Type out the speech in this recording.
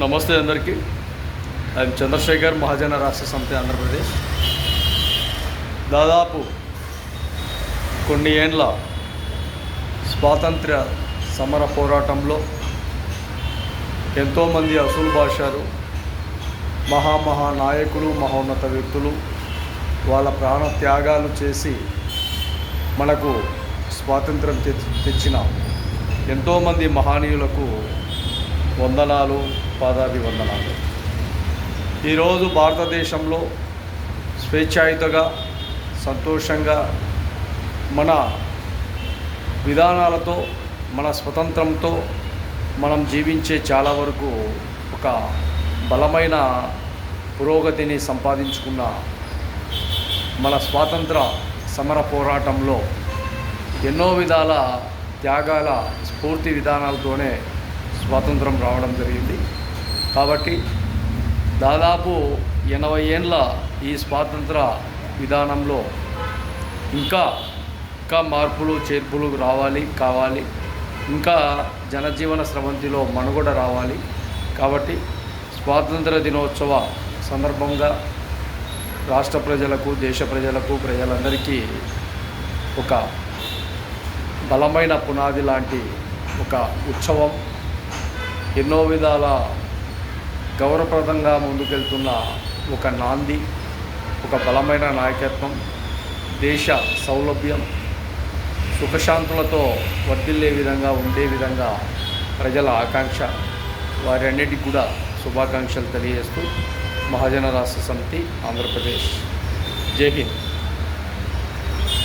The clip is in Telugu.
నమస్తే అందరికీ. ఐఎమ్ చంద్రశేఖర్, మహాజన రాష్ట్ర సమితి ఆంధ్రప్రదేశ్. దాదాపు కొన్ని ఏండ్ల స్వాతంత్ర్య సమర పోరాటంలో ఎంతోమంది అసూలు భాషలు, నాయకులు, మహోన్నత వ్యక్తులు వాళ్ళ ప్రాణ త్యాగాలు చేసి మనకు స్వాతంత్రం తెచ్చిన ఎంతోమంది మహనీయులకు వందనాలు, పాదాభివందనాలు. ఈరోజు భారతదేశంలో స్వేచ్ఛాయుతగా, సంతోషంగా మన విధానాలతో, మన స్వతంత్రంతో మనం జీవించే చాలా వరకు ఒక బలమైన పురోగతిని సంపాదించుకున్న మన స్వాతంత్ర సమర పోరాటంలో ఎన్నో విధాల త్యాగాల స్ఫూర్తి విధానాలతోనే స్వాతంత్రం రావడం జరిగింది. కాబట్టి దాదాపు 80 ఏండ్ల ఈ స్వాతంత్ర విధానంలో ఇంకా మార్పులు చేర్పులు కావాలి. ఇంకా జనజీవన స్రవంతిలో మనుగడ రావాలి. కాబట్టి స్వాతంత్ర దినోత్సవ సందర్భంగా రాష్ట్ర ప్రజలకు, దేశ ప్రజలకు, ప్రజలందరికీ ఒక బలమైన పునాది లాంటి ఒక ఉత్సవం, ఎన్నో విధాల గౌరవప్రదంగా ముందుకెళ్తున్న ఒక నాంది, ఒక బలమైన నాయకత్వం, దేశ సౌలభ్యం, సుఖశాంతులతో వర్ధిల్లే విధంగా ఉండే విధంగా ప్రజల ఆకాంక్ష, వారి అన్నిటికీ కూడా శుభాకాంక్షలు తెలియజేస్తూ మహాజన రాష్ట్ర సమితి ఆంధ్రప్రదేశ్. జై హింద్.